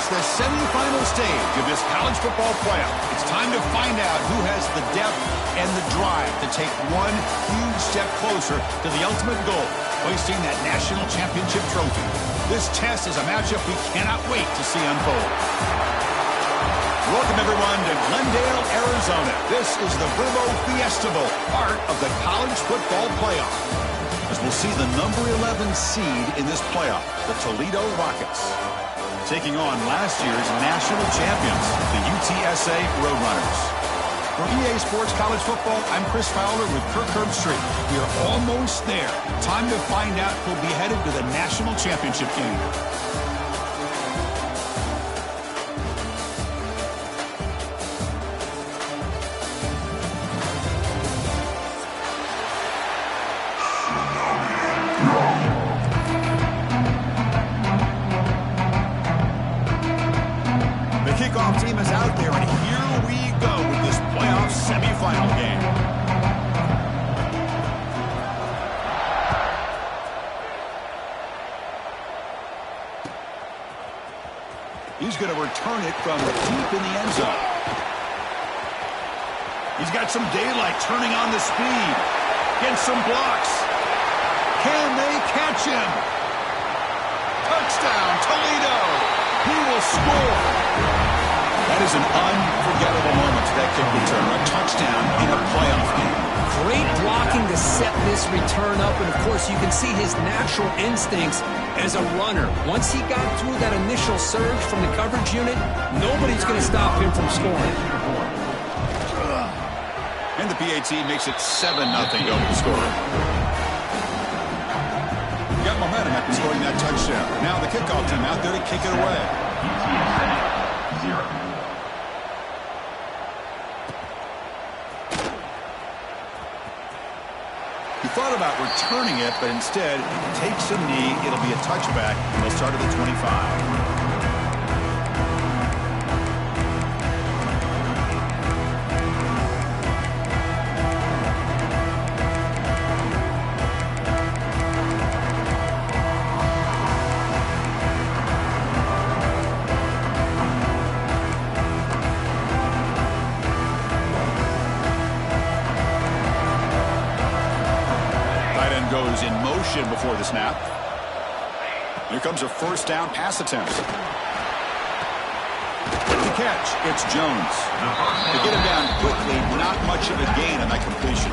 It's the semifinal stage of this college football playoff. It's time to find out who has the depth and the drive to take one huge step closer to the ultimate goal, hoisting that national championship trophy. This test is a matchup we cannot wait to see unfold. Welcome, everyone, to Glendale, Arizona. This is the Verbo Fiesta Bowl, part of the college football playoff, as we'll see the number 11 seed in this playoff, the Toledo Rockets, taking on last year's national champions, the UTSA Roadrunners. For EA Sports College Football, I'm Chris Fowler with Kirk Herbstreit. We are almost there. Time to find out who'll be headed to the national championship game. Kickoff team is out there, and here we go with this playoff semifinal game. He's going to return it from deep in the end zone. He's got some daylight, turning on the speed. Gets some blocks. Can they catch him? Touchdown, Toledo. He will score. That is an unforgettable moment to that kick return. A touchdown in a playoff game. Great blocking to set this return up, and of course you can see his natural instincts as a runner. Once he got through that initial surge from the coverage unit, nobody's going to stop him from scoring. And the PAT makes it 7-0 over the score. Got momentum after scoring that touchdown. Now the kickoff team out there to kick it away. UTSA 0. He thought about returning it, but instead takes a knee. It'll be a touchback. They'll start at the 25. Goes in motion before the snap. Here comes a first down pass attempt. The catch, it's Jones. To get him down quickly, not much of a gain on that completion.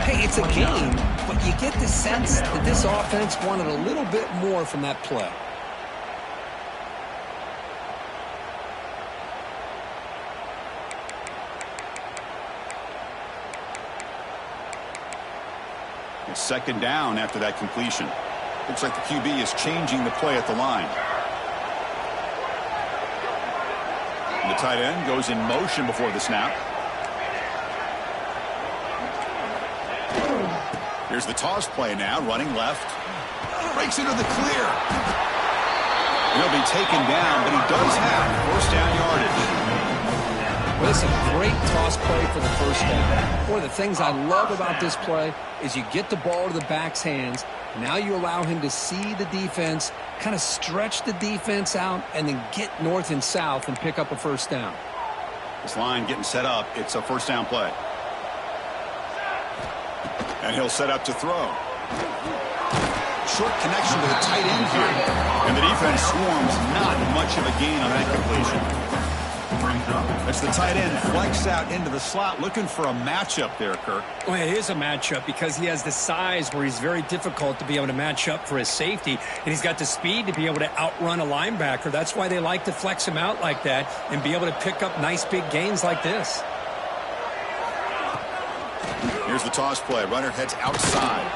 Hey, it's a gain, but you get the sense that this offense wanted a little bit more from that play. Second down after that completion. Looks like the QB is changing the play at the line. And the tight end goes in motion before the snap. Here's the toss play now, running left. Breaks into the clear. He'll be taken down, but he does have first down yardage. Well, this is a great toss play for the first down. One of the things I love about this play is you get the ball to the back's hands. Now you allow him to see the defense, kind of stretch the defense out, and then get north and south and pick up a first down. This line getting set up. It's a first down play. And he'll set up to throw. Short connection to the tight end here. And the defense swarms. Not much of a gain on that completion. It's the tight end flex out into the slot, looking for a matchup there, Kirk. Well, it is a matchup because he has the size where he's very difficult to be able to match up for his safety, and he's got the speed to be able to outrun a linebacker. That's why they like to flex him out like that and be able to pick up nice big gains like this. Here's the toss play. Runner heads outside.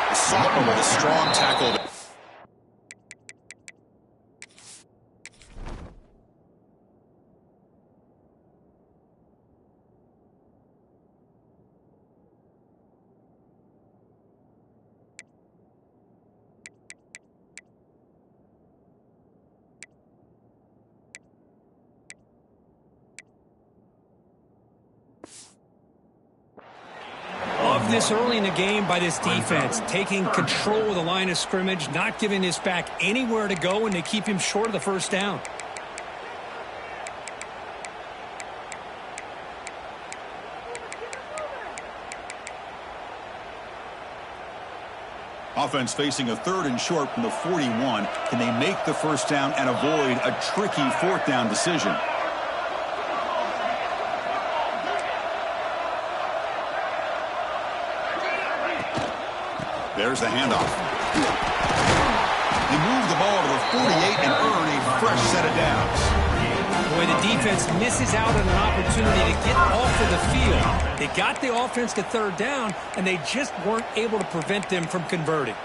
The sophomore with a strong tackle. this early in the game by this defense, taking control of the line of scrimmage, not giving this back anywhere to go, and they keep him short of the first down. Offense facing a 3rd and short from the 41. Can they make the first down and avoid a tricky 4th down decision? There's the handoff. They move the ball to the 48 and earn a fresh set of downs. Boy, the defense misses out on an opportunity to get off of the field. They got the offense to 3rd down, and they just weren't able to prevent them from converting.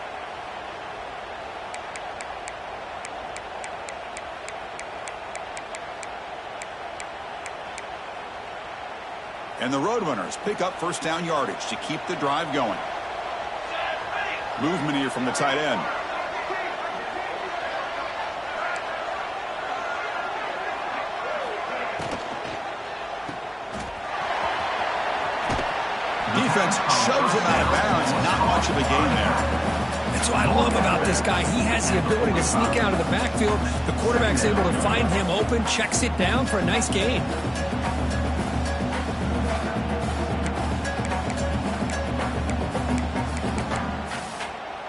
And the Roadrunners pick up first down yardage to keep the drive going. Movement here from the tight end. Defense shoves him out of bounds. Not much of a gain there. That's what I love about this guy. He has the ability to sneak out of the backfield. The quarterback's able to find him open, checks it down for a nice gain.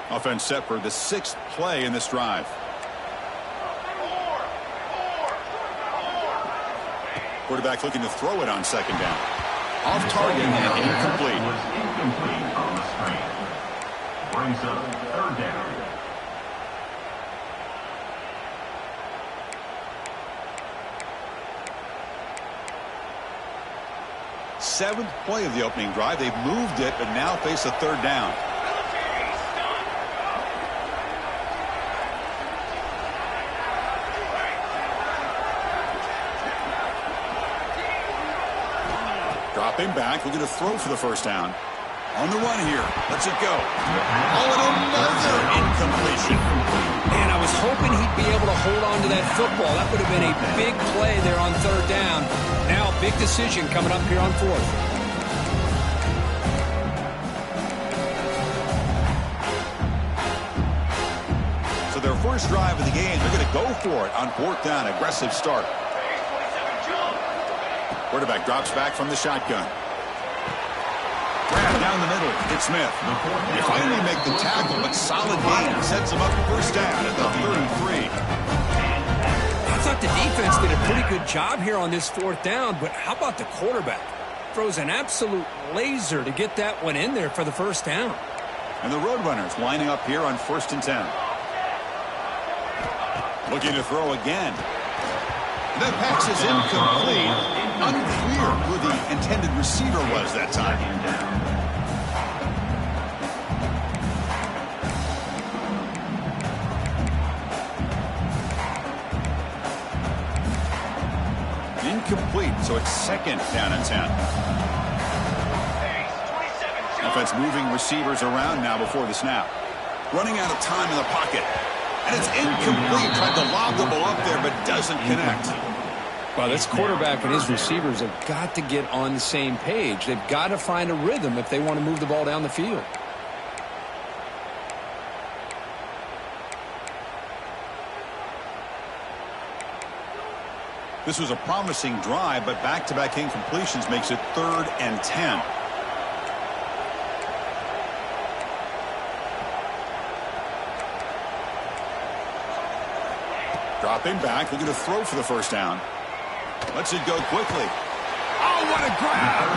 Offense set for the 6th play in this drive. Quarterback looking to throw it on 2nd down. Off target and incomplete. Incomplete on the screen. Brings up 3rd down. Seventh play of the opening drive. They've moved it, but now face a 3rd down. Dropping back, looking to throw for the first down. On the run here. Lets it go. Oh, and another incompletion. Man, I was hoping he'd be able to hold on to that football. That would have been a big play there on 3rd down. Now a big decision coming up here on 4th. So their first drive of the game, they're going to go for it on 4th down. Aggressive start. Quarterback drops back from the shotgun. Grab down the middle. It's Smith. They finally make the tackle, but solid gain sets them up first down at the 3rd and 3. I thought the defense did a pretty good job here on this 4th down, but how about the quarterback? Throws an absolute laser to get that one in there for the first down. And the Roadrunners lining up here on 1st and 10. Looking to throw again. The pass is incomplete. Unclear who the intended receiver was that time. Incomplete, so it's 2nd down and 10. Offense moving receivers around now before the snap. Running out of time in the pocket. And it's incomplete. Tried to lob the ball up there, but doesn't connect. Well, this quarterback and his receivers have got to get on the same page. They've got to find a rhythm if they want to move the ball down the field. This was a promising drive, but back-to-back incompletions makes it 3rd and 10. Dropping back, looking to throw for the first down. Lets it go quickly. Oh, what a grab!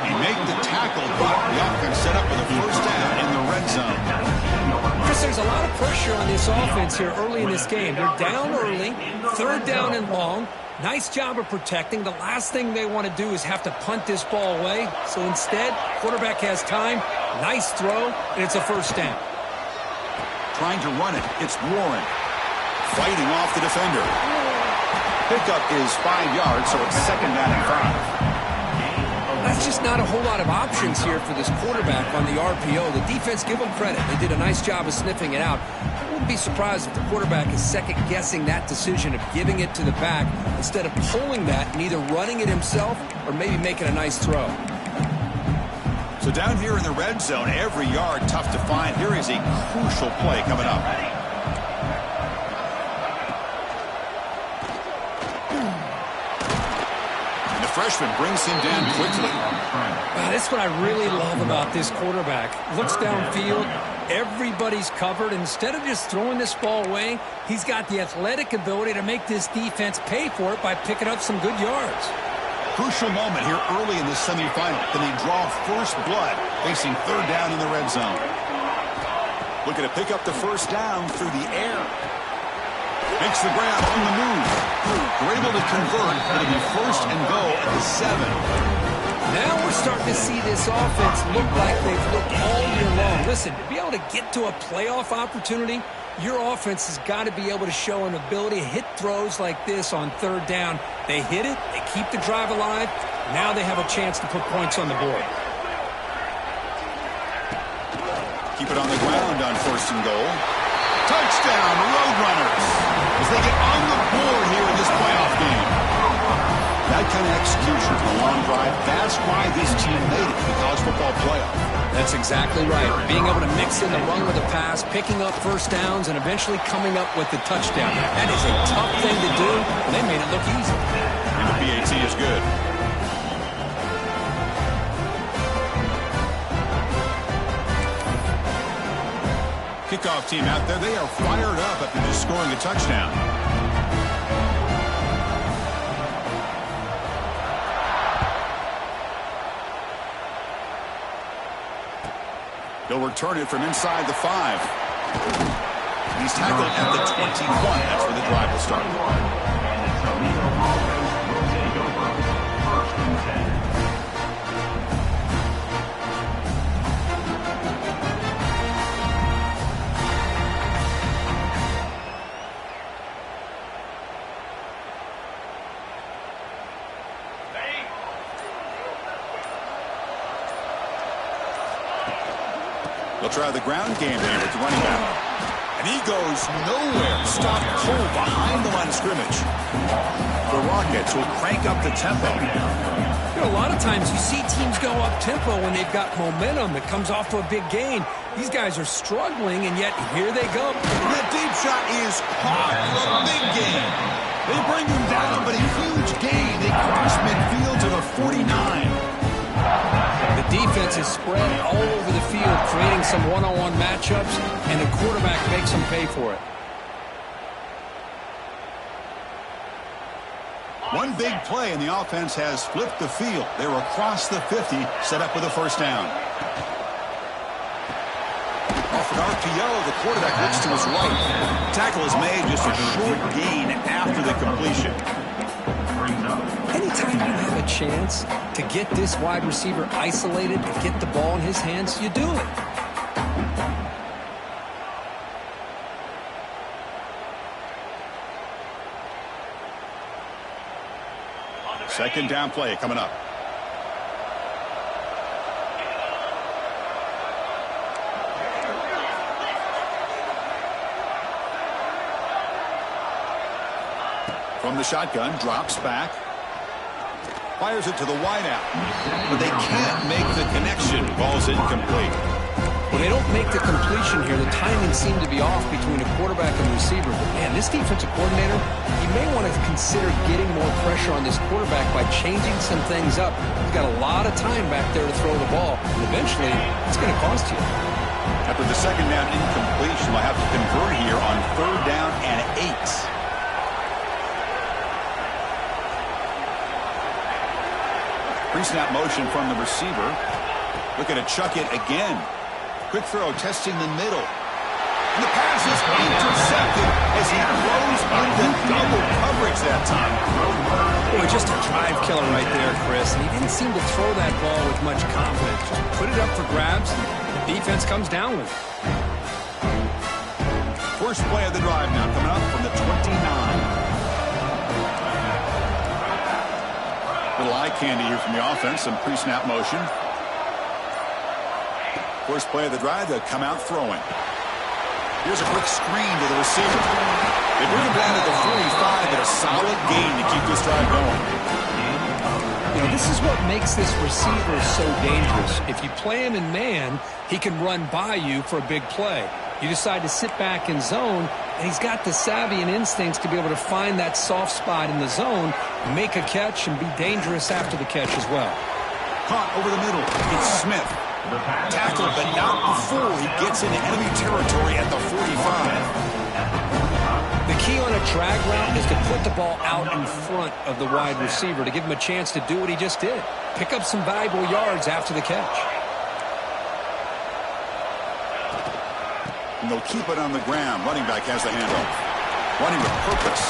He made the tackle, but the offense set up for the first down in the red zone. Chris, there's a lot of pressure on this offense here early in this game. They're down early, 3rd down and long. Nice job of protecting. The last thing they want to do is have to punt this ball away. So instead, quarterback has time, nice throw, and it's a first down. Trying to run it, it's Warren. Fighting off the defender. Pickup is 5 yards, so it's 2nd down and 5. That's just not a whole lot of options here for this quarterback on the RPO. The defense, give them credit. They did a nice job of sniffing it out. I wouldn't be surprised if the quarterback is second-guessing that decision of giving it to the back instead of pulling that and either running it himself or maybe making a nice throw. So down here in the red zone, every yard tough to find. Here is a crucial play coming up. And the freshman brings him down quickly. Wow, that's what I really love about this quarterback. Looks downfield, everybody's covered. Instead of just throwing this ball away, he's got the athletic ability to make this defense pay for it by picking up some good yards. Crucial moment here early in the semifinal. Can they draw first blood facing third down in the red zone? Looking to pick up the first down through the air. Makes the grab on the move. We're able to convert. It'll be first and go at the 7. Now we're starting to see this offense look like they've looked all year long. Listen, to be able to get to a playoff opportunity, your offense has got to be able to show an ability to hit throws like this on third down. They hit it, they keep the drive alive. Now they have a chance to put points on the board. Keep it on the ground on first and goal. Touchdown, Roadrunners, as they get on the board here in this playoff game. That kind of execution on a long drive, that's why this team made it to the college football playoff. That's exactly right. Being able to mix in the run with the pass, picking up first downs, and eventually coming up with the touchdown. That is a tough thing to do, and they made it look easy. And the PAT is good. Kickoff team out there, they are fired up after just scoring a touchdown. They'll return it from inside the 5. He's tackled at the 21. That's where the drive will start. And the Toledo offense will take over first and 10. They'll try the ground game here with the running back. And he goes nowhere. Stopped cold behind the line of scrimmage. The Rockets will crank up the tempo. You know, a lot of times you see teams go up tempo when they've got momentum that comes off to a big gain. These guys are struggling, and yet here they go. That deep shot is caught for a big gain. They bring him down, but a huge gain. They cross midfield to the 49. The defense is spread all over the field, creating some one-on-one matchups, and the quarterback makes them pay for it. One big play, and the offense has flipped the field. They're across the 50, set up with a first down. Off an RPO, the quarterback looks to his right. Tackle is made, just a short gain after the completion. Anytime you have a chance to get this wide receiver isolated, to get the ball in his hands, you do it. Second down play coming up. From the shotgun, drops back. Fires it to the wideout. But they can't make the connection. Ball's incomplete. When they don't make the completion here, the timing seemed to be off between a quarterback and receiver. But man, this defensive coordinator, he may want to consider getting more pressure on this quarterback by changing some things up. He's got a lot of time back there to throw the ball. And eventually, it's going to cost you. After the second down incompletion, they'll have to convert here on third down and 8. Pre-snap motion from the receiver. Looking to chuck it again. Quick throw, testing the middle. And the pass is intercepted as he throws into double coverage that time. Boy, just a drive killer right there, Chris. And he didn't seem to throw that ball with much confidence. Just put it up for grabs, and the defense comes down with it. First play of the drive now coming up from the 29. Little eye candy here from the offense, some pre-snap motion. First play of the drive, they'll come out throwing. Here's a quick screen to the receiver. They bring him down to the 45 at a solid gain to keep this drive going. You know, this is what makes this receiver so dangerous. If you play him in man, he can run by you for a big play. You decide to sit back in zone, and he's got the savvy and instincts to be able to find that soft spot in the zone, make a catch, and be dangerous after the catch as well. Caught over the middle. It's Smith. Tackled, but not before he gets into enemy territory at the 45. The key on a drag route is to put the ball out in front of the wide receiver to give him a chance to do what he just did. Pick up some valuable yards after the catch. And they'll keep it on the ground. Running back has the handoff. Running with purpose.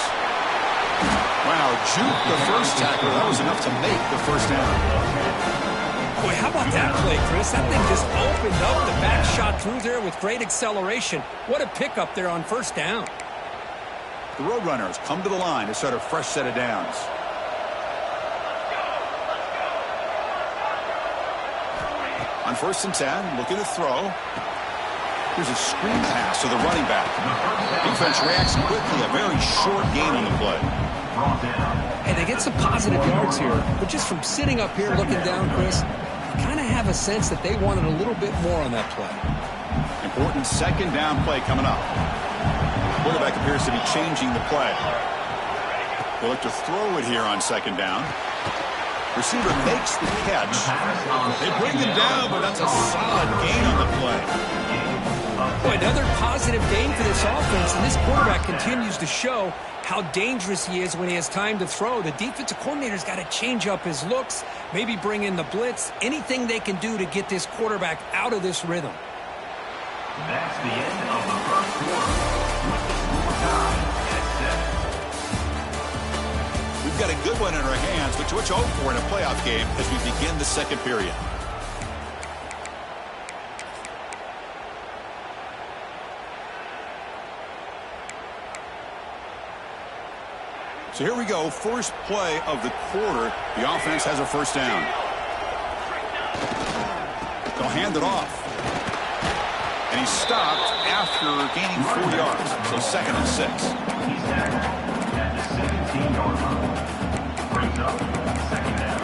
Wow, juke the first tackle. That was enough to make the first down. Boy, how about that play, Chris? That thing just opened up. The back shot through there with great acceleration. What a pickup there on first down. The Roadrunners come to the line to start a fresh set of downs. On 1st and 10, looking to throw. Here's a screen pass to the running back. Defense reacts quickly. A very short gain on the play. Hey, they get some positive yards here, but just from sitting up here looking down, Chris, you kind of have a sense that they wanted a little bit more on that play. Important second down play coming up. Quarterback appears to be changing the play. They'll look to throw it here on second down. Receiver makes the catch. They bring him down, but that's a solid gain on the play. Boy, another positive gain for this offense, and this quarterback continues to show how dangerous he is when he has time to throw. The defensive coordinator's got to change up his looks, maybe bring in the blitz, anything they can do to get this quarterback out of this rhythm. That's the end of the first quarter. We've got a good one in our hands, which what you hope for in a playoff game as we begin the second period. So here we go, first play of the quarter. The offense has a first down. They'll hand it off. And he's stopped after gaining 4 yards. So 2nd and 6. He's tackled at the 17-yard line. Brings up 2nd down.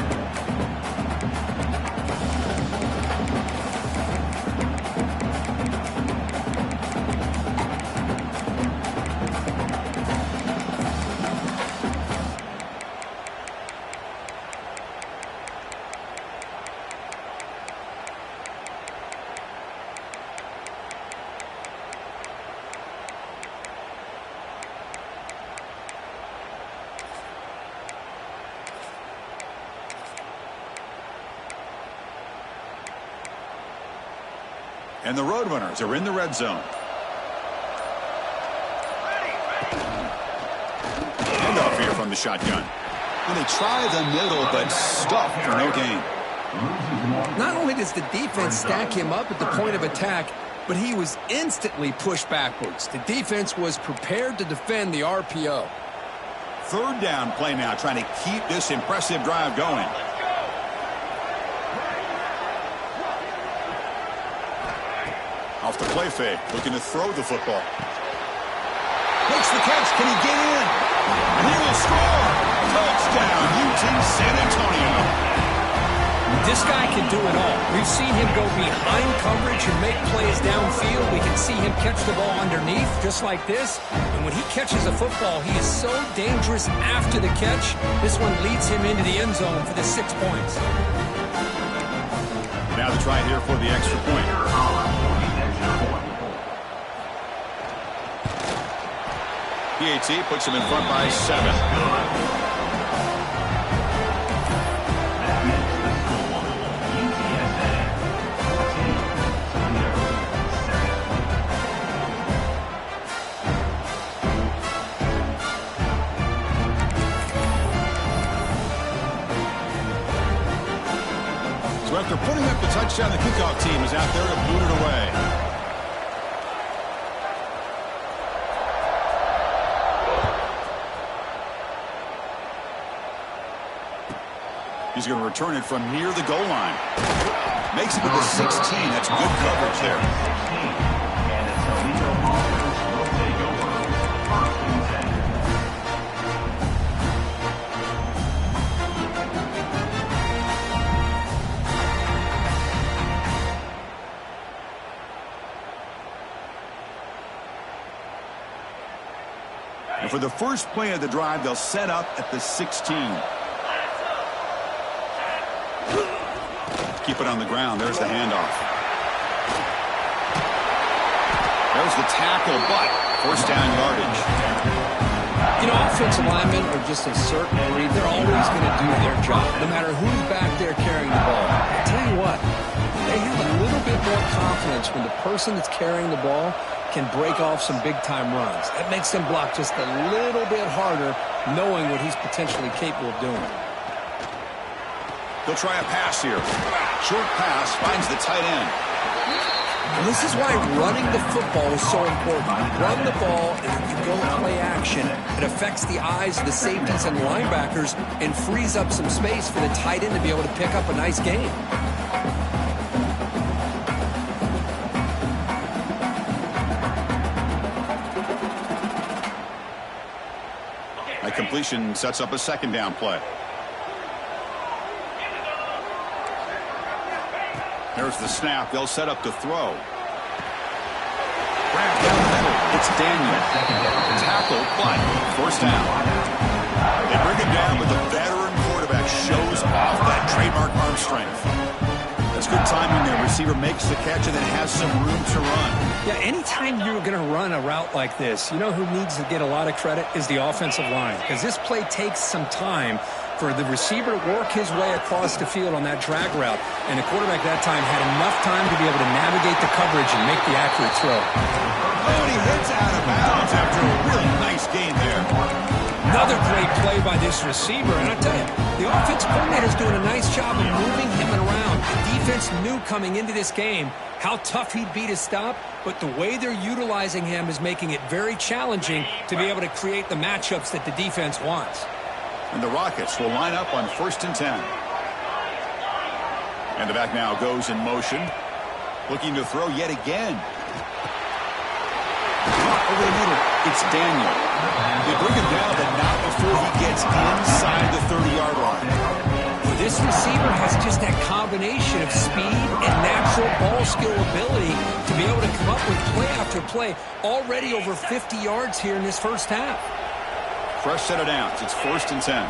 And the Roadrunners are in the red zone. Handoff here from the shotgun. And they try the middle, but stuffed for no gain. Not only does the defense stack him up at the point of attack, but he was instantly pushed backwards. The defense was prepared to defend the RPO. 3rd down play now, trying to keep this impressive drive going. Off the play fake, looking to throw the football. Makes the catch. Can he get in? And he will score. Touchdown, UT San Antonio. This guy can do it all. We've seen him go behind coverage and make plays downfield. We can see him catch the ball underneath, just like this. And when he catches a football, he is so dangerous after the catch. This one leads him into the end zone for the 6 points. Now the try here for the extra point. PAT puts him in front by 7. So after putting up the touchdown, the kickoff team is out there to boot it away. He's going to return it from near the goal line. Makes it to the 16. That's good coverage there. And the Toledo offense will take over 1st and 10. And for the first play of the drive, they'll set up at the 16. Keep it on the ground. There's the handoff. There's the tackle, but first down yardage. You know, offensive linemen are just a certain breed. They're always going to do their job, no matter who's back there carrying the ball. I'll tell you what, they have a little bit more confidence when the person that's carrying the ball can break off some big-time runs. That makes them block just a little bit harder, knowing what he's potentially capable of doing. They'll try a pass here. Short pass finds the tight end. And this is why running the football is so important. You run the ball and then you go play action. It affects the eyes of the safeties and linebackers and frees up some space for the tight end to be able to pick up a nice gain. A completion sets up a second down play. There's the snap. They'll set up to throw. Grab down the middle. It's Daniel. Tackle, but first down. They bring him down, but the veteran quarterback shows off that trademark arm strength. That's good timing there. Receiver makes the catch and then has some room to run. Yeah, anytime you're going to run a route like this, you know who needs to get a lot of credit is the offensive line, because this play takes some time for the receiver to work his way across the field on that drag route, and the quarterback that time had enough time to be able to navigate the coverage and make the accurate throw. And he hits out of bounds after a really nice gain there. Another great play by this receiver, and I tell you, the offensive coordinator is doing a nice job of moving him around. The defense knew coming into this game how tough he'd be to stop, but the way they're utilizing him is making it very challenging to be able to create the matchups that the defense wants. And the Rockets will line up on 1st and 10. And the back now goes in motion. Looking to throw yet again. Over the middle, it's Daniel. They bring him down, but not before he gets inside the 30-yard line. Well, this receiver has just that combination of speed and natural ball skill ability to be able to come up with play after play. Already over 50 yards here in this first half. Fresh set of downs. It's 1st and 10.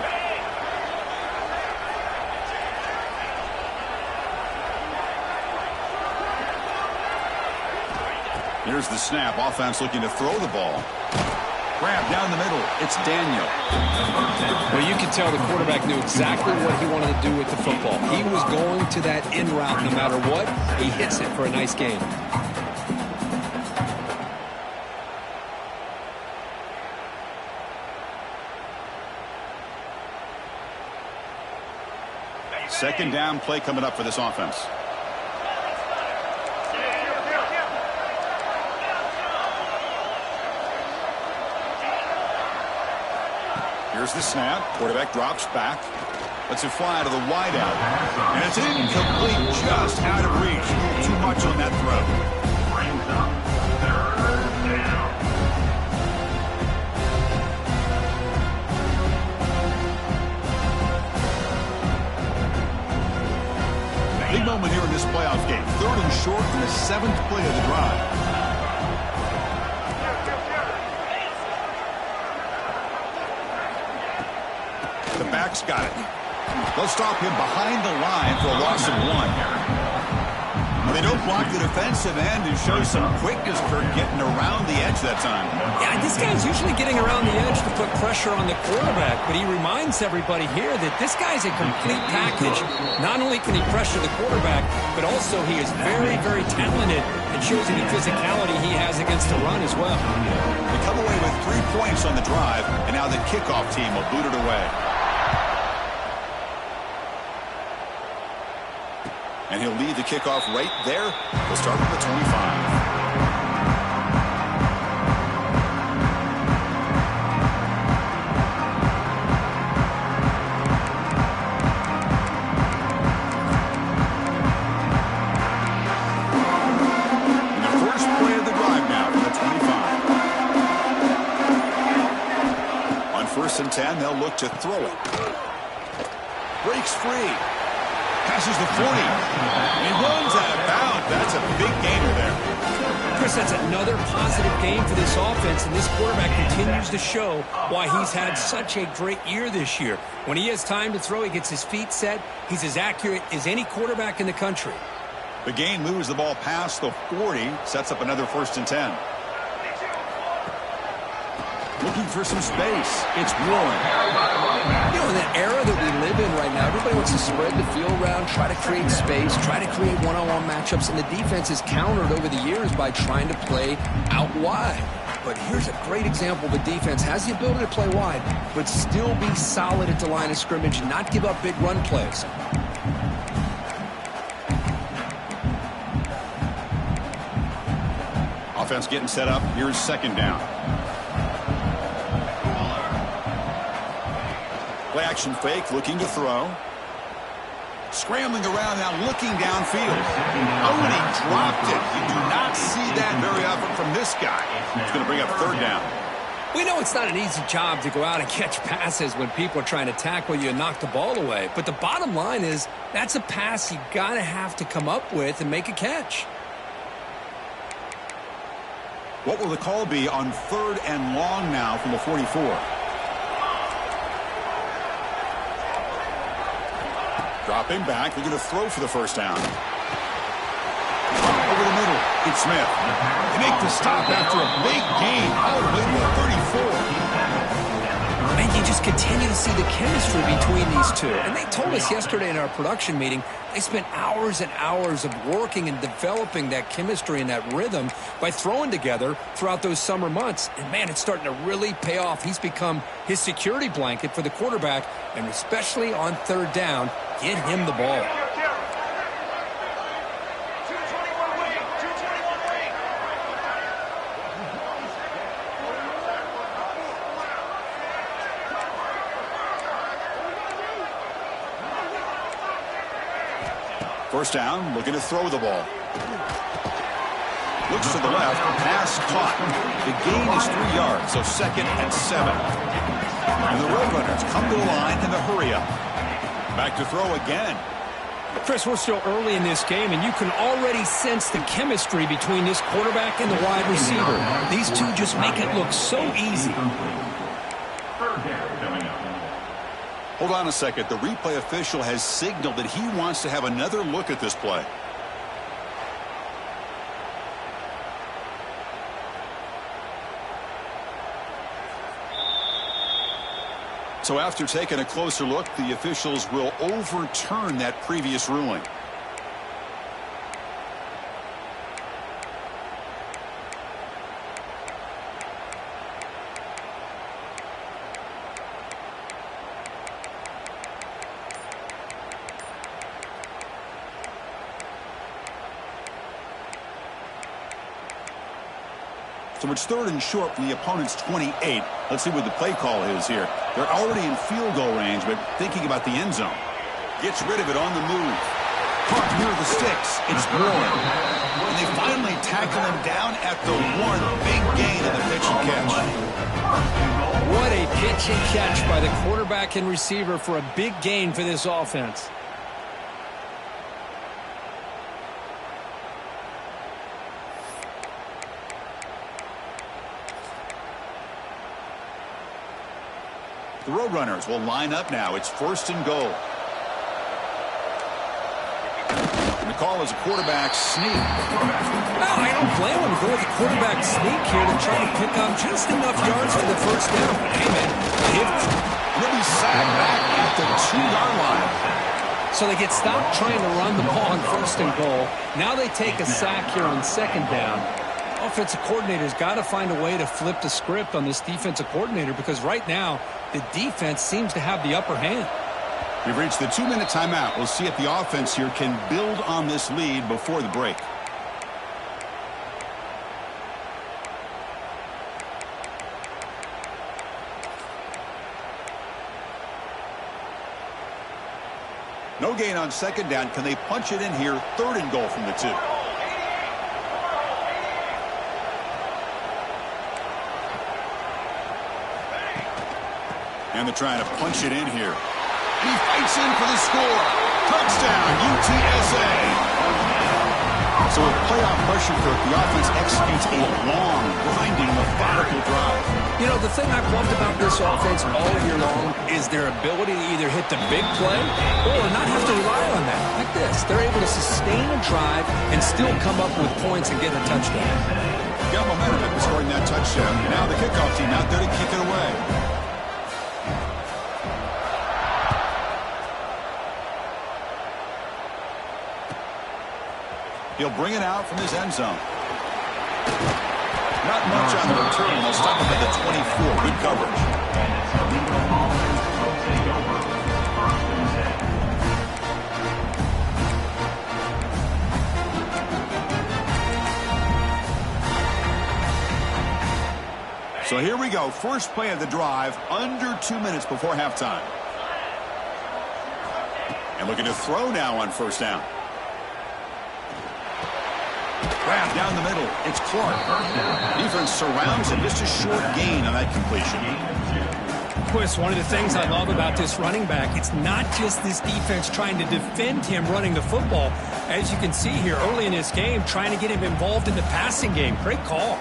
Here's the snap. Offense looking to throw the ball. Grab down the middle. It's Daniel. Well, you can tell the quarterback knew exactly what he wanted to do with the football. He was going to that in route no matter what. He hits it for a nice gain. Second down play coming up for this offense. Here's the snap. Quarterback drops back. Lets it fly to the wideout. And it's incomplete, just out of reach. Too much on that throw. Brings up 3rd down. Big moment here in this playoff game. 3rd and short in the 7th play of the drive. The back's got it. They'll stop him behind the line for a loss of 1. They don't block the defensive end and show some quickness for getting around the edge that time. Yeah, this guy's usually getting around the edge to put pressure on the quarterback, but he reminds everybody here that this guy's a complete package. Not only can he pressure the quarterback, but also he is very, very talented and shows any physicality he has against the run as well. They come away with 3 points on the drive, and now the kickoff team will boot it away. And he'll lead the kickoff right there. We'll start with the 25. And 10, they'll look to throw it. Breaks free. Passes the 40. And he runs out of bounds. That's a big gainer there. Chris, that's another positive game for this offense, and this quarterback continues to show why he's had such a great year this year. When he has time to throw, he gets his feet set. He's as accurate as any quarterback in the country. The gain moves the ball past the 40, sets up another 1st and 10. Looking for some space. It's Warren. You know, in the era that we live in right now, everybody wants to spread the field around, try to create space, try to create one-on-one matchups, and the defense is countered over the years by trying to play out wide. But here's a great example. The defense has the ability to play wide, but still be solid at the line of scrimmage and not give up big run plays. Offense getting set up. Here's 2nd down. Play action fake, looking to throw. Scrambling around now, looking downfield. Oh, and he dropped it. You do not see that very often from this guy. It's going to bring up 3rd down. We know it's not an easy job to go out and catch passes when people are trying to tackle you and knock the ball away. But the bottom line is that's a pass you got to have to come up with and make a catch. What will the call be on 3rd and long now from the 44? Dropping back. They're going to throw for the 1st down. Over the middle. It's Smith. They make the stop after a big gain all the way to the 34. And you just continue to see the chemistry between these two. And they told us yesterday in our production meeting, they spent hours and hours of working and developing that chemistry and that rhythm by throwing together throughout those summer months. And, man, it's starting to really pay off. He's become his security blanket for the quarterback, and especially on 3rd down, get him the ball. First down, looking to throw the ball. Looks to the left, pass caught. The gain is 3 yards, so 2nd and 7. And the Roadrunners come to the line in the hurry-up. Back to throw again. Chris, we're still early in this game, and you can already sense the chemistry between this quarterback and the wide receiver. These two just make it look so easy. 3rd down coming up. Hold on a second. The replay official has signaled that he wants to have another look at this play. So after taking a closer look, the officials will overturn that previous ruling. So it's 3rd and short from the opponent's 28. Let's see what the play call is here. They're already in field goal range, but thinking about the end zone. Gets rid of it on the move. Caught near the sticks. It's Warren. And they finally tackle him down at the 1. Big gain in the pitch and catch. What a pitch and catch by the quarterback and receiver for a big gain for this offense. The Roadrunners will line up now. It's 1st and goal. And the call is a quarterback sneak. Well, I don't blame him to go with a quarterback sneak here to try to pick up just enough yards for the 1st down. Hey, man, He'll be sacked back at the 2-yard line. So they get stopped trying to run the ball on 1st and goal. Now they take a sack here on 2nd down. Offensive coordinator's got to find a way to flip the script on this defensive coordinator because right now the defense seems to have the upper hand. We've reached the 2-minute timeout. We'll see if the offense here can build on this lead before the break. No gain on 2nd down. Can they punch it in here? 3rd and goal from the 2. And they're trying to punch it in here. He fights in for the score. Touchdown, UTSA. So with playoff pressure cooked, the offense executes a long, grinding, methodical drive. You know, the thing I've loved about this offense all year long is their ability to either hit the big play or not have to rely on that. Like this, they're able to sustain a drive and still come up with points and get a touchdown. Got momentum after scoring that touchdown. Now the kickoff team out there to kick it away. He'll bring it out from his end zone. Not much on the return. They'll stop him at the 24. Good coverage. So here we go. First play of the drive, under 2 minutes before halftime. And looking to throw now on first down. Grab down the middle. It's Clark. Defense surrounds him. Just a short gain on that completion. Chris, one of the things I love about this running back, it's not just this defense trying to defend him running the football. As you can see here early in this game, trying to get him involved in the passing game. Great call.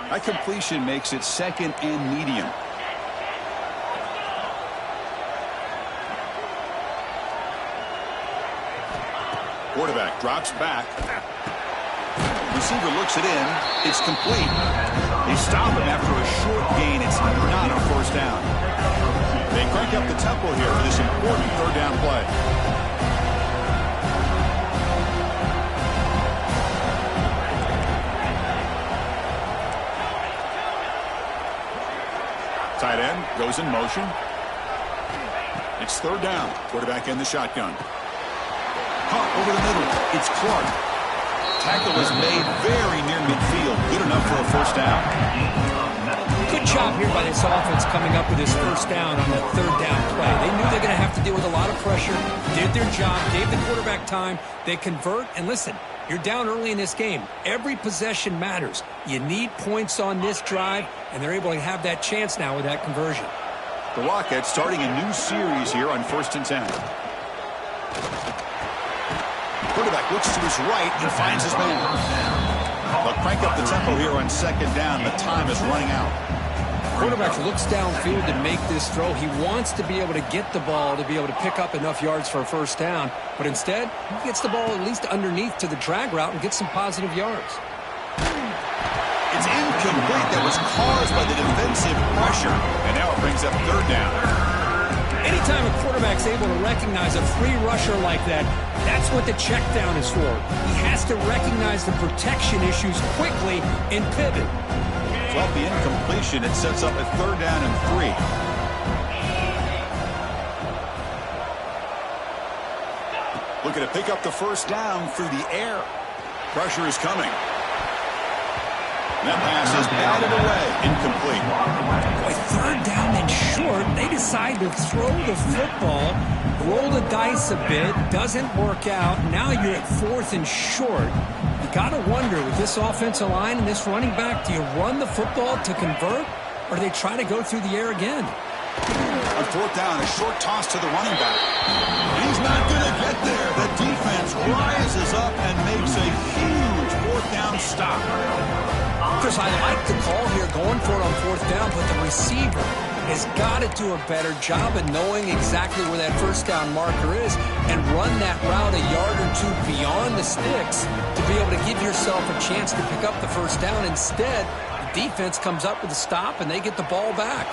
That completion makes it second and medium. Quarterback drops back. Receiver looks it in. It's complete. They stop him after a short gain. It's not a first down. They crank up the tempo here for this important third down play. Tight end goes in motion. It's third down. Quarterback in the shotgun. Caught over the middle. It's Clark. Tackle is made very near midfield. Good enough for a first down. Good job here by this offense coming up with this first down on the third down play. They knew they were going to have to deal with a lot of pressure, did their job, gave the quarterback time. They convert, and listen, you're down early in this game. Every possession matters. You need points on this drive, and they're able to have that chance now with that conversion. The Rockets starting a new series here on 1st and 10. Quarterback looks to his right and finds his man. They'll crank up the tempo here on second down. The time is running out. Quarterback looks downfield to make this throw. He wants to be able to get the ball to be able to pick up enough yards for a first down. But instead, he gets the ball at least underneath to the drag route and gets some positive yards. It's incomplete. That was caused by the defensive pressure. And now it brings up third down. Anytime a quarterback's able to recognize a free rusher like that, that's what the check down is for. He has to recognize the protection issues quickly and pivot. So off the incompletion, it sets up a third down and 3. Looking to pick up the first down through the air. Pressure is coming. That pass is batted away. Incomplete. Boy, third down and short. They decide to throw the football, roll the dice a bit. Doesn't work out. Now you're at 4th and short. You got to wonder, with this offensive line and this running back, do you run the football to convert, or do they try to go through the air again? On 4th down, a short toss to the running back. He's not going to get there. The defense rises up and makes a huge 4th down stop. Chris, I like the call here going for it on 4th down, but the receiver has got to do a better job of knowing exactly where that first down marker is and run that route a yard or two beyond the sticks to be able to give yourself a chance to pick up the first down. Instead, the defense comes up with a stop and they get the ball back.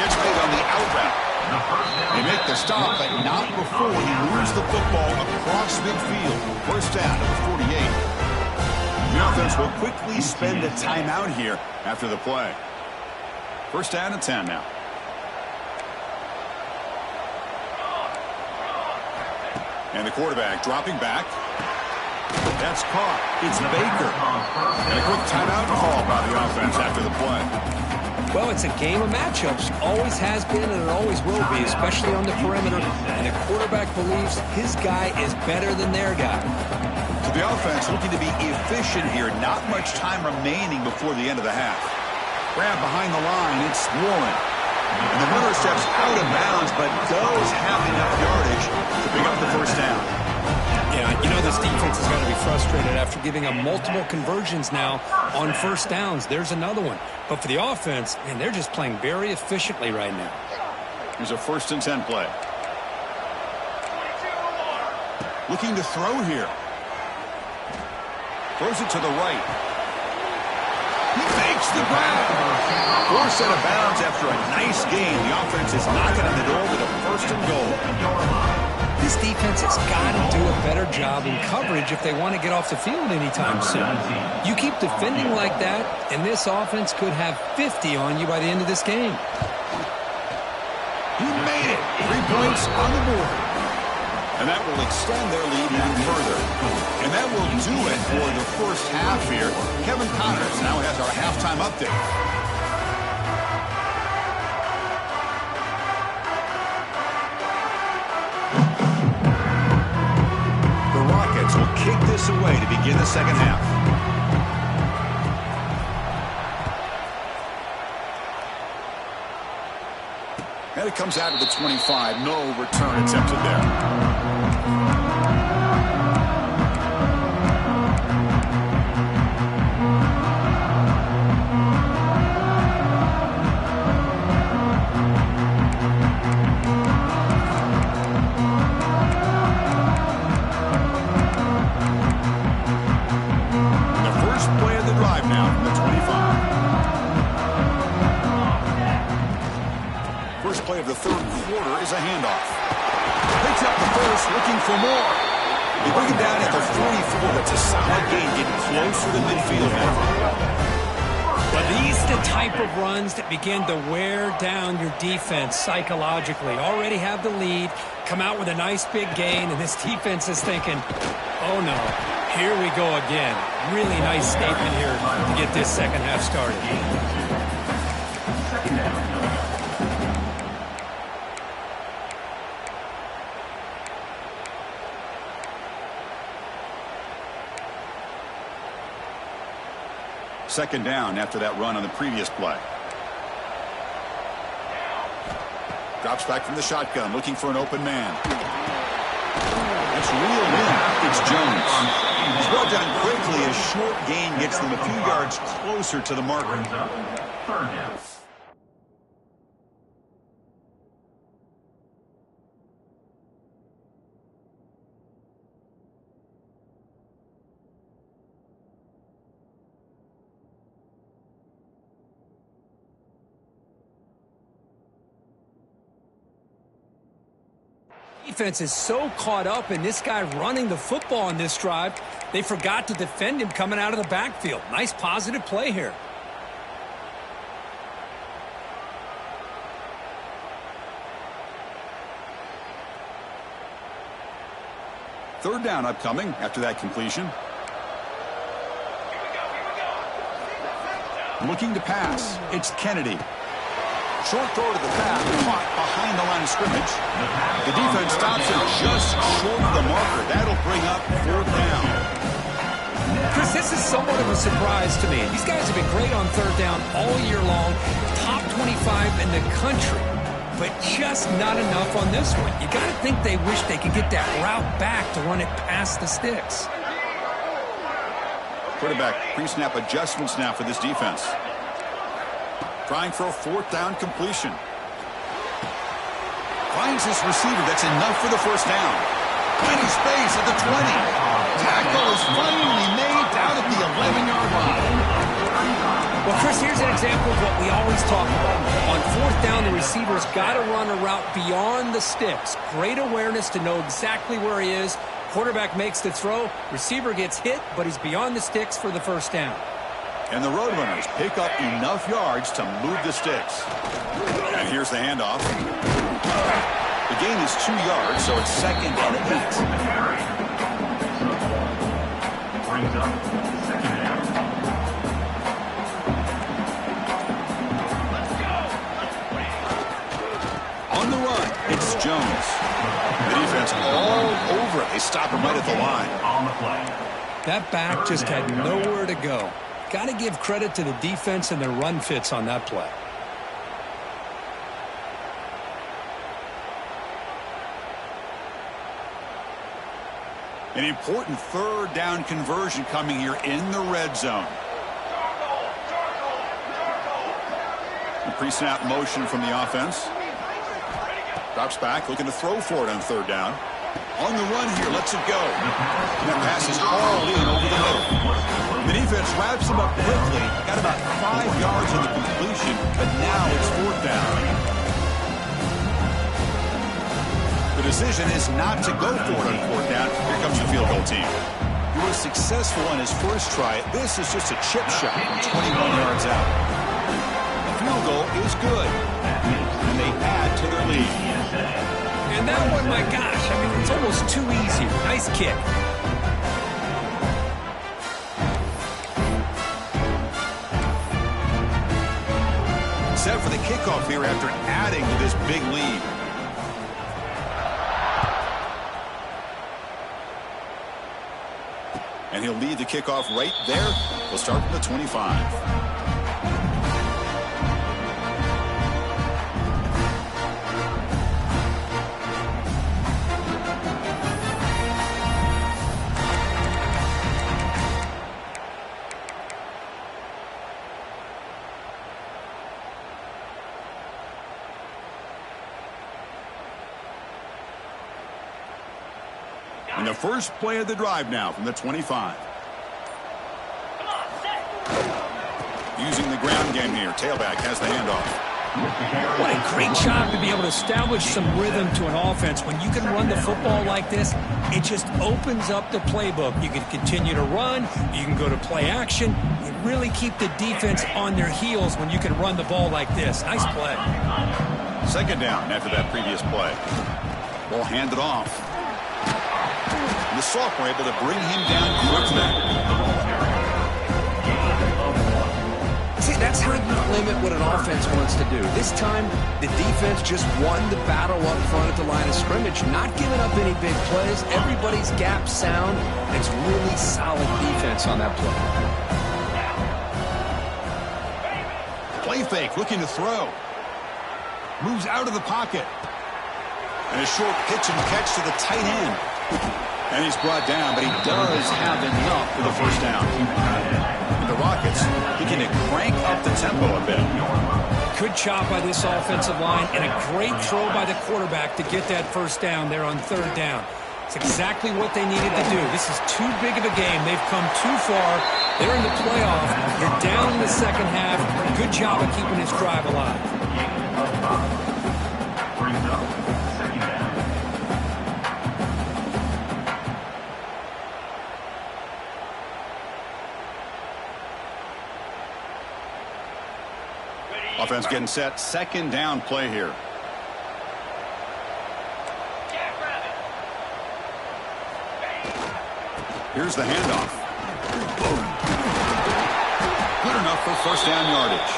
Gets made on the out route. They make the stop, but not before he moves the football across midfield. First down to the 48. The offense will quickly spend a timeout here after the play. First down and 10 now. And the quarterback dropping back. That's caught. It's Baker. And a quick timeout call by the offense after the play. Well, it's a game of matchups. Always has been and it always will be, especially on the perimeter. And the quarterback believes his guy is better than their guy. So the offense looking to be efficient here. Not much time remaining before the end of the half. Grab behind the line. It's Warren. And the runner steps out of bounds, but does have enough yardage to pick up the first down. Yeah, you know this defense is going to be frustrated after giving up multiple conversions now on first downs. There's another one. But for the offense, man, they're just playing very efficiently right now. Here's a 1st and 10 play. Looking to throw here. Throws it to the right. He makes the grab. Forced out of bounds after a nice gain. The offense is knocking on the door with a 1st and goal. This defense has got to do a better job in coverage if they want to get off the field anytime soon. You keep defending like that, and this offense could have 50 on you by the end of this game. He made it. 3 points on the board. And that will extend their lead even further. And that will do it for the first half here. Kevin Connors now has our halftime update. The Rockets will kick this away to begin the second half. And it comes out of the 25. No return attempted there. Play of the 3rd quarter is a handoff. Picks up the first, looking for more. They bring him down at the 44. That's a solid gain, getting closer to midfield now. But these the type of runs that begin to wear down your defense psychologically. Already have the lead, come out with a nice big gain, and this defense is thinking, oh no, here we go again. Really nice statement here to get this second half started. Second down. Second down after that run on the previous play. Drops back from the shotgun, looking for an open man. That's reeled in. It's Jones. He's brought down quickly. A short gain gets them a few yards closer to the marker. Third down. Defense is so caught up in this guy running the football on this drive, they forgot to defend him coming out of the backfield. Nice positive play here. Third down upcoming after that completion. Looking to pass. It's Kennedy. Short throw to the pass, caught behind the line of scrimmage. The defense stops him just short of the marker. That'll bring up 4th down. Chris, this is somewhat of a surprise to me. These guys have been great on 3rd down all year long. Top 25 in the country, but just not enough on this one. You got to think they wish they could get that route back to run it past the sticks. Quarterback pre-snap adjustments now for this defense. Trying for a 4th down completion. Finds his receiver. That's enough for the first down. Plenty space at the 20. Tackle is finally made down at the 11-yard line. Well, Chris, here's an example of what we always talk about. On 4th down, the receiver's got to run a route beyond the sticks. Great awareness to know exactly where he is. Quarterback makes the throw. Receiver gets hit, but he's beyond the sticks for the first down. And the Roadrunners pick up enough yards to move the sticks. And here's the handoff. The gain is 2 yards, so it's 2nd and 8. Brings up 2nd down. On the run, it's Jones. The defense all over it. They stop him right at the line. On the play. That back just had nowhere to go. Got to give credit to the defense and their run fits on that play. An important third down conversion coming here in the red zone. A pre-snap motion from the offense. Drops back, looking to throw for it on third down. On the run here, lets it go. And that pass is hauled in over the middle. The defense wraps him up quickly. Got about 5 yards on the completion, but now it's fourth down. The decision is not to go for it on fourth down. Here comes the field goal team. He was successful on his first try. This is just a chip shot from 21 yards out. The field goal is good, and they add to their lead. And that one, my gosh, I mean, it's almost too easy. Nice kick. Set for the kickoff here after adding to this big lead. And he'll lead the kickoff right there. We'll start from the 25. And the first play of the drive now from the 25. Using the ground game here. Tailback has the handoff. What a great job to be able to establish some rhythm to an offense. When you can run the football like this, it just opens up the playbook. You can continue to run. You can go to play action. You really keep the defense on their heels when you can run the ball like this. Nice play. Second down after that previous play. Ball handed off. The sophomore able to bring him down quickly. See, that's how you limit what an offense wants to do. This time, the defense just won the battle up front at the line of scrimmage, not giving up any big plays. Everybody's gap sound. It's really solid defense on that play. Play fake, looking to throw. Moves out of the pocket. And a short pitch and catch to the tight end. And he's brought down, but he does have enough for the first down. And the Rockets begin to crank up the tempo a bit. Good job by this offensive line and a great throw by the quarterback to get that first down there on third down. It's exactly what they needed to do. This is too big of a game. They've come too far. They're in the playoff. You're down in the second half. Good job of keeping this drive alive. Offense getting set. Second down play here. Here's the handoff. Good enough for first down yardage.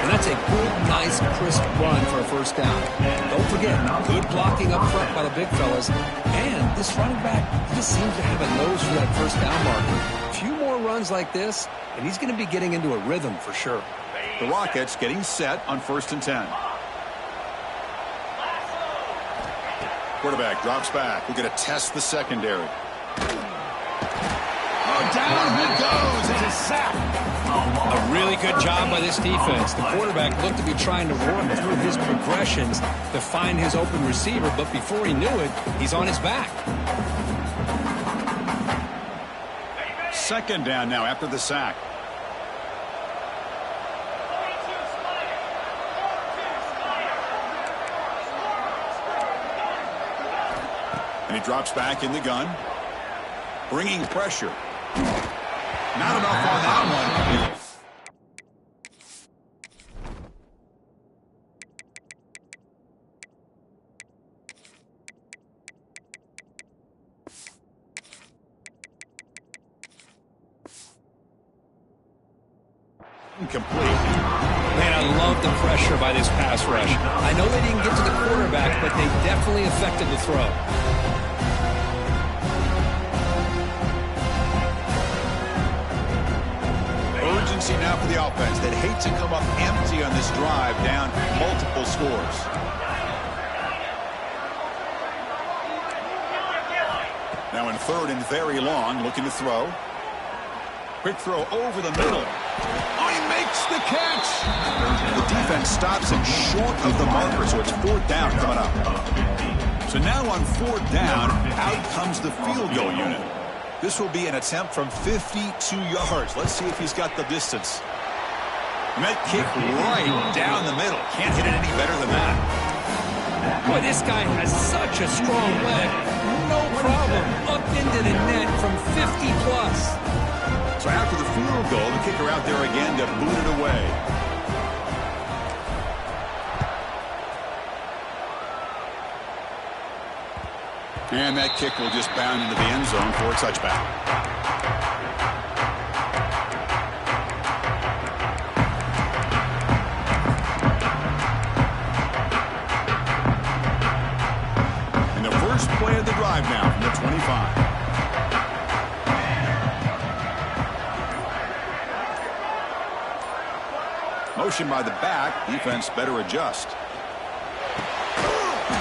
And that's a good, nice, crisp run for a first down. Don't forget, good blocking up front by the big fellas. And this running back just seems to have a nose for that first down marker. A few more runs like this, and he's going to be getting into a rhythm for sure. The Rockets getting set on 1st and 10. Quarterback drops back. We're going to test the secondary. Oh, down he goes. It's a sack. A really good job by this defense. The quarterback looked to be trying to work through his progressions to find his open receiver, but before he knew it, he's on his back. Second down now after the sack. And he drops back in the gun, bringing pressure. Not enough on that one. Incomplete. Man, I love the pressure by this pass rush. I know they didn't get to the quarterback, but they definitely affected the throw. Urgency now for the offense. They'd hate to come up empty on this drive, down multiple scores. Now in third and very long, looking to throw. Quick throw over the middle. Oh, he makes the catch. The defense stops him short of the marker, so it's fourth down coming up. So now on fourth down, out comes the field goal unit. This will be an attempt from 52 yards. Let's see if he's got the distance. And that kick right down the middle. Can't hit it any better than that. Boy, this guy has such a strong leg. No problem. Up into the net from 50 plus. So after the field goal, the kicker out there again to boot it away. And that kick will just bound into the end zone for a touchback. And the first play of the drive now from the 25. Motion by the back. Defense better adjust.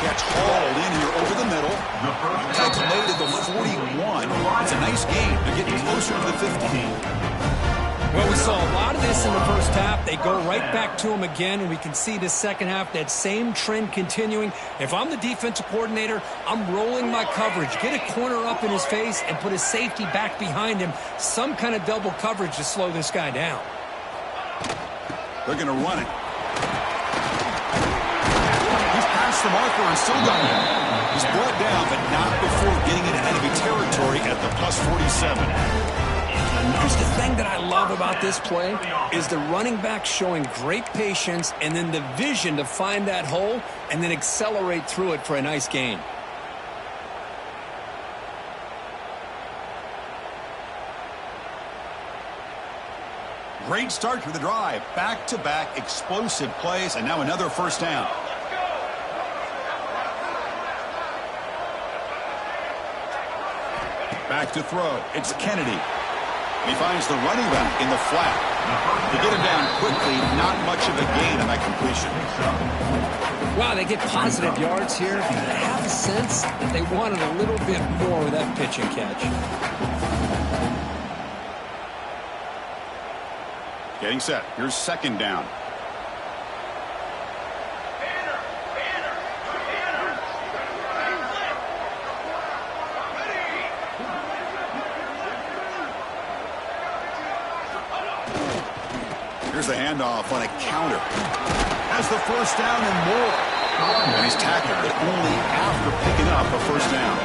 Catch hauled in here over the middle. Takes made at the 41. It's a nice game. They're getting closer to the 15. Well, we saw a lot of this in the first half. They go right back to him again, and we can see the second half, that same trend continuing. If I'm the defensive coordinator, I'm rolling my coverage. Get a corner up in his face and put his safety back behind him. Some kind of double coverage to slow this guy down. They're going to run it. He's past the marker and still got it. He's brought down, but not before getting into enemy territory at the plus 47. Here's the thing that I love about this play is the running back showing great patience and then the vision to find that hole and then accelerate through it for a nice gain. Great start to the drive. Back-to-back explosive plays, and now another first down. Back to throw. It's Kennedy. He finds the running back in the flat. To get him down quickly, not much of a gain on that completion. Wow, they get positive yards here. I have a sense that they wanted a little bit more with that pitch and catch. Getting set. Here's second down. Here's the handoff on a counter. Has the first down and more. And he's tackled, but only after picking up a first down.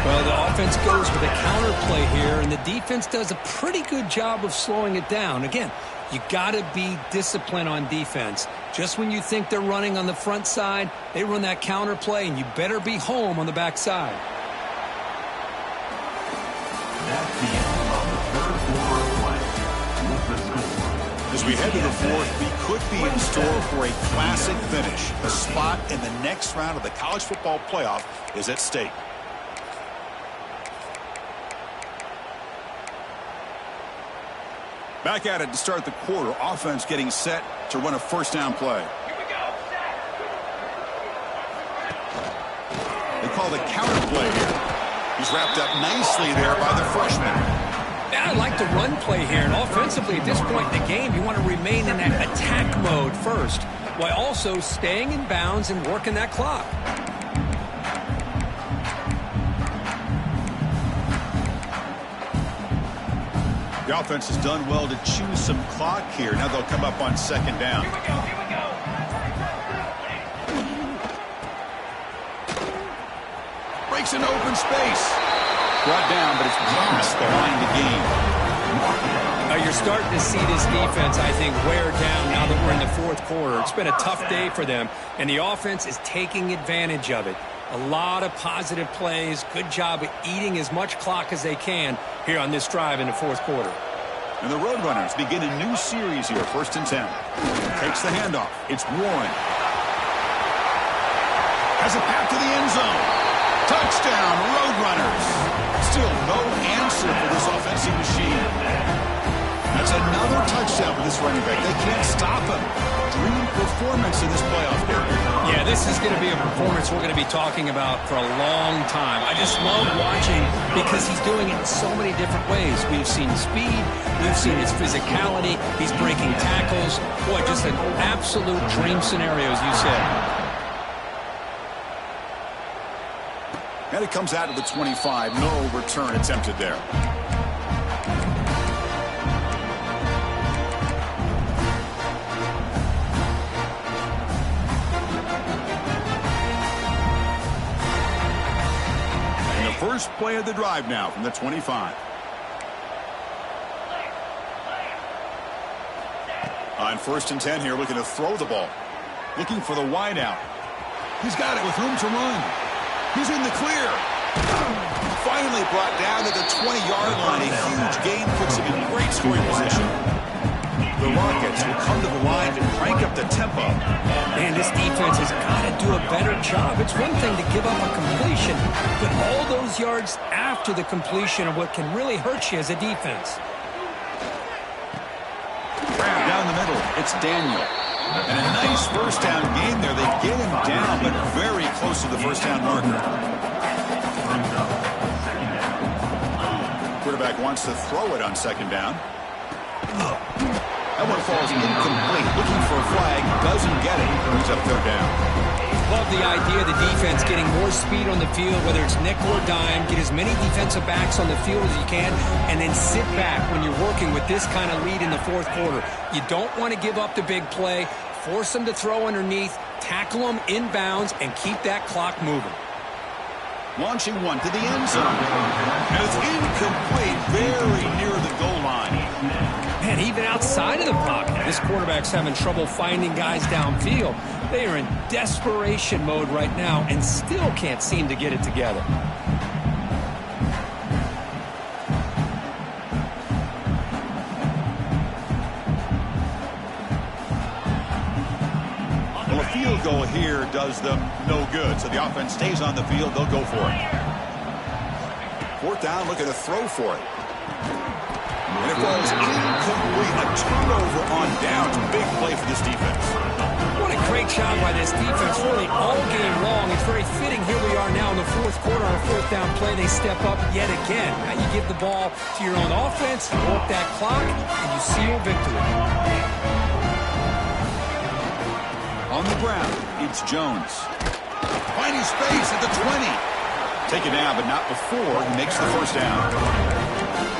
Well, the offense goes with a counter play here, and the defense does a pretty good job of slowing it down. Again, you got to be disciplined on defense. Just when you think they're running on the front side, they run that counter play, and you better be home on the back side. That's the end of the third quarter of play. With the score. As we head to the fourth, we could be in store for a classic finish. A spot in the next round of the college football playoff is at stake. Back at it to start the quarter. Offense getting set to run a first down play. They call the counter play here. He's wrapped up nicely there by the freshman. I like the run play here, and offensively at this point in the game, you want to remain in that attack mode first, while also staying in bounds and working that clock. The offense has done well to choose some clock here. Now they'll come up on second down. Here we go. Breaks an open space. Brought down, but it's past the line to gain. Now you're starting to see this defense, I think, wear down now that we're in the fourth quarter. It's been a tough day for them, and the offense is taking advantage of it. A lot of positive plays. Good job of eating as much clock as they can here on this drive in the fourth quarter. And the Roadrunners begin a new series here, 1st and 10. Takes the handoff. It's Warren. Has a path to the end zone. Touchdown, Roadrunners. Still no answer for this offensive machine. That's another touchdown for this running back. They can't stop him. Dream performance in this playoff game. Yeah, this is going to be a performance we're going to be talking about for a long time. I just love watching because he's doing it in so many different ways. We've seen speed. We've seen his physicality. He's breaking tackles. Boy, just an absolute dream scenario, as you said. And it comes out to the 25. No return attempted there. First play of the drive now from the 25. On 1st and 10 here, looking to throw the ball. Looking for the wide out. He's got it with room to run. He's in the clear. Finally brought down to the 20-yard line. A huge gain puts him in great scoring position. The Rockets will come to the line to crank up the tempo. Man, this defense has got to do a better job. It's one thing to give up a completion, but all those yards after the completion are what can really hurt you as a defense. Down the middle, it's Daniel. And a nice first down game there. They get him down, but very close to the first down marker. Quarterback wants to throw it on 2nd down. That one falls incomplete. Looking for a flag. Doesn't get it. Brings up 3rd down. Love the idea of the defense getting more speed on the field, whether it's nickel or dime. Get as many defensive backs on the field as you can, and then sit back when you're working with this kind of lead in the 4th quarter. You don't want to give up the big play. Force them to throw underneath. Tackle them inbounds, and keep that clock moving. Launching one to the end zone. And it's incomplete. Very near the goal line. Man, even outside of the pocket, this quarterback's having trouble finding guys downfield. They are in desperation mode right now and still can't seem to get it together. Well, a field goal here does them no good. So the offense stays on the field. They'll go for it. 4th down, looking to throw for it. And it falls incomplete. A turnover on downs. Big play for this defense. What a great job by this defense, really all game long. It's very fitting. Here we are now in the 4th quarter on a 4th down play. They step up yet again. Now you give the ball to your own offense, you work that clock, and you seal victory. On the ground, it's Jones. Finding space at the 20. Taken down, but not before he makes the first down.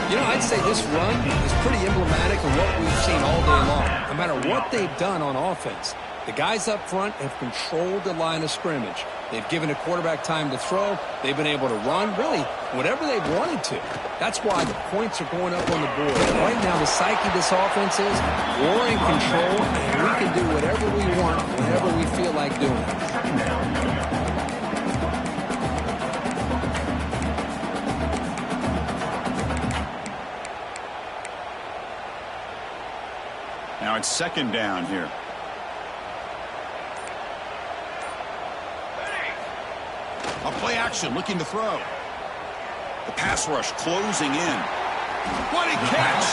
You know, I'd say this run is pretty emblematic of what we've seen all day long. No matter what they've done on offense, the guys up front have controlled the line of scrimmage. They've given the quarterback time to throw. They've been able to run, really, whatever they've wanted to. That's why the points are going up on the board. Right now, the psyche of this offense is we're in control, and we can do whatever we want, whenever we feel like doing it. Now it's 2nd down here. A play action looking to throw. The pass rush closing in. What a catch!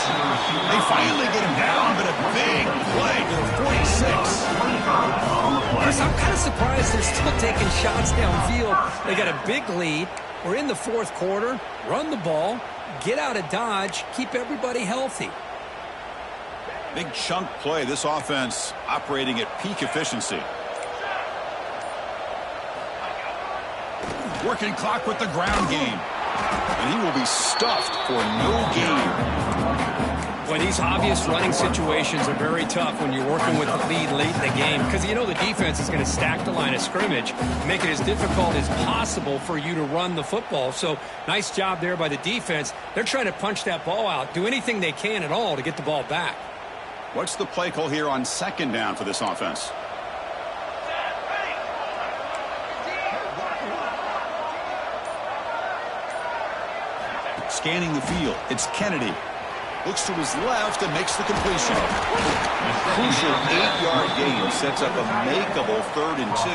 They finally get him down, but a big play to the 46. Chris, I'm kind of surprised they're still taking shots downfield. They got a big lead. We're in the 4th quarter. Run the ball. Get out of Dodge. Keep everybody healthy. Big chunk play. This offense operating at peak efficiency. Working clock with the ground game. And he will be stuffed for no gain. Well, these obvious running situations are very tough when you're working with the lead late in the game because you know the defense is going to stack the line of scrimmage, make it as difficult as possible for you to run the football. So nice job there by the defense. They're trying to punch that ball out, do anything they can at all to get the ball back. What's the play call here on 2nd down for this offense? Scanning the field, it's Kennedy. Looks to his left and makes the completion. Crucial 8-yard gain sets up a makeable 3rd and 2.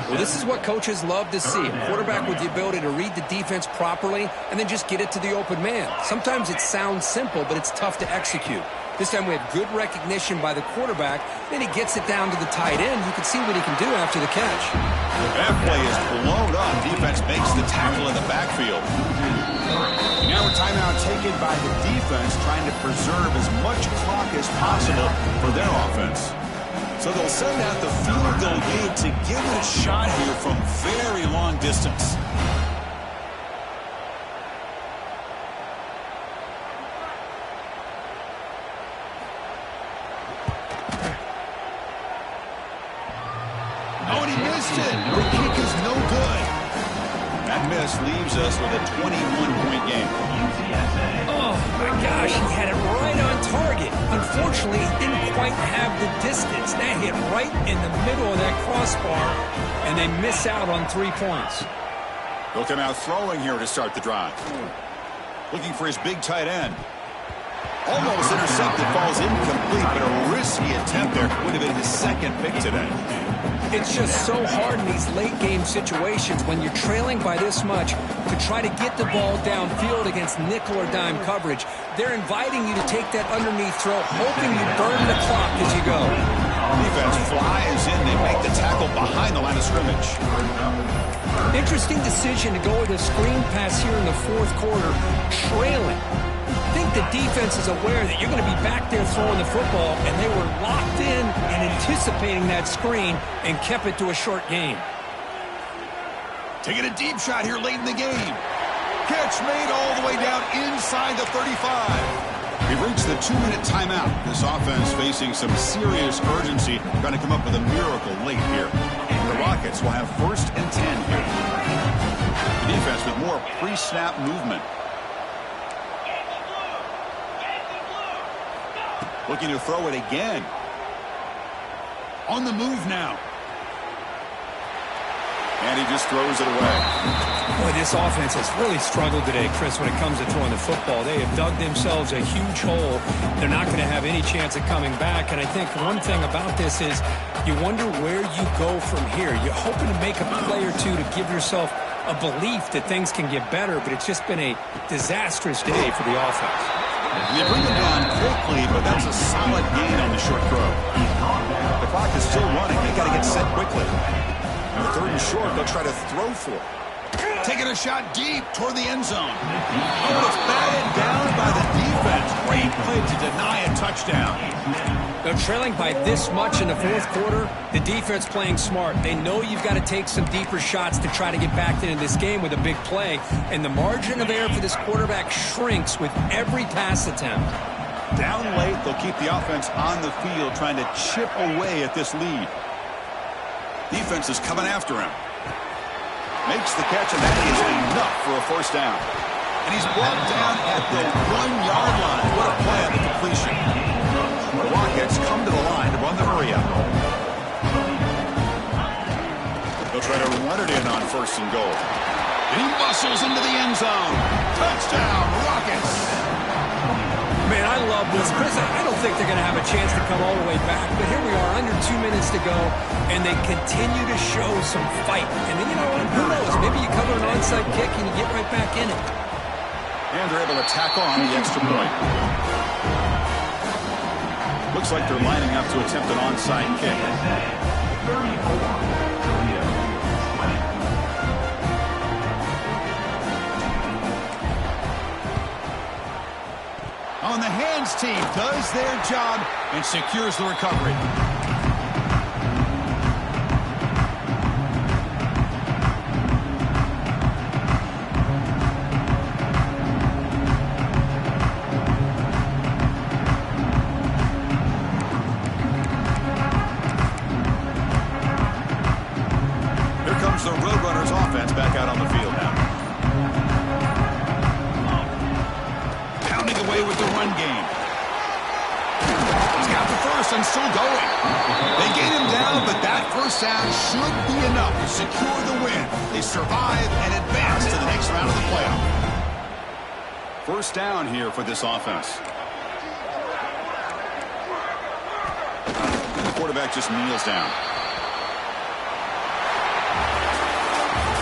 Well, this is what coaches love to see. A quarterback with the ability to read the defense properly and then just get it to the open man. Sometimes it sounds simple, but it's tough to execute. This time we have good recognition by the quarterback. Then he gets it down to the tight end. You can see what he can do after the catch. That play is blown up. Defense makes the tackle in the backfield. Now a timeout taken by the defense, trying to preserve as much clock as possible for their offense. So they'll send out the field goal gate to give it a shot here from very long distance. Oh, and he missed it. The kick is no good. That miss leaves us with a 21-point game. Oh, my gosh, he had it right on target. Unfortunately, he didn't quite have the distance. That hit right in the middle of that crossbar, and they miss out on 3 points. He'll come out throwing here to start the drive. Looking for his big tight end. Almost intercepted, falls incomplete, but a risky attempt there. Would have been his second pick today. It's just so hard in these late-game situations when you're trailing by this much to try to get the ball downfield against nickel or dime coverage. They're inviting you to take that underneath throw, hoping you burn the clock as you go. Defense flies in. They make the tackle behind the line of scrimmage. Interesting decision to go with a screen pass here in the fourth quarter, trailing. I think the defense is aware that you're going to be back there throwing the football, and they were locked in and anticipating that screen and kept it to a short gain. Taking a deep shot here late in the game. Catch made all the way down inside the 35. We've reached the 2-minute timeout. This offense facing some serious urgency, trying to come up with a miracle late here. The Rockets will have 1st and 10 here. The defense with more pre-snap movement. Looking to throw it again. On the move now. And he just throws it away. Boy, this offense has really struggled today, Chris, when it comes to throwing the football. They have dug themselves a huge hole. They're not going to have any chance of coming back. And I think one thing about this is you wonder where you go from here. You're hoping to make a play or two to give yourself a belief that things can get better, but it's just been a disastrous day for the offense. They bring him down quickly, but that's a solid gain on the short throw. The clock is still running. They got to get set quickly. On the 3rd and short, they'll try to throw for it. Taking a shot deep toward the end zone. Oh, it's batted down by the defense. Great play to deny a touchdown. They're trailing by this much in the fourth quarter. The defense playing smart. They know you've got to take some deeper shots to try to get back into this game with a big play. And the margin of error for this quarterback shrinks with every pass attempt. Down late, they'll keep the offense on the field trying to chip away at this lead. Defense is coming after him. Makes the catch, and that is enough for a 1st down. And he's brought down at the 1-yard line. What a play on the completion. The Rockets come to the line to run the hurry up. They'll try to run it in on 1st and goal. And he muscles into the end zone. Touchdown, Rockets. Man, I love this. Chris, I don't think they're going to have a chance to come all the way back, but here we are, under 2 minutes to go, and they continue to show some fight. And then, you know what, who knows, maybe you cover an onside kick and you get right back in it. And they're able to tackle on the extra point. Looks like they're lining up to attempt an onside kick. On the hands team does their job and secures the recovery. Here comes the Roadrunners offense back out on the field now. With the run game. He's got the 1st and still going. They get him down, but that 1st down should be enough to secure the win. They survive and advance to the next round of the playoff. 1st down here for this offense. The quarterback just kneels down.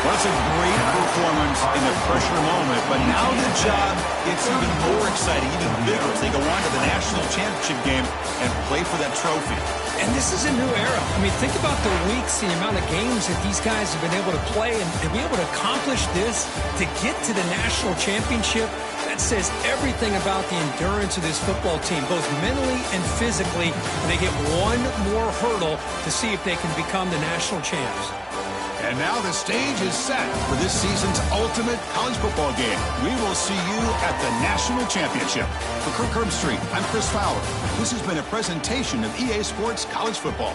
Well, it's a great performance in the pressure moment, but now the job gets even more exciting, even bigger as they go on to the national championship game and play for that trophy. And this is a new era. I mean, think about the weeks, the amount of games that these guys have been able to play, and to be able to accomplish this, to get to the national championship, that says everything about the endurance of this football team, both mentally and physically. And they get one more hurdle to see if they can become the national champs. And now the stage is set for this season's ultimate college football game. We will see you at the national championship. For Kirk Herbstreit, I'm Chris Fowler. This has been a presentation of EA Sports College Football.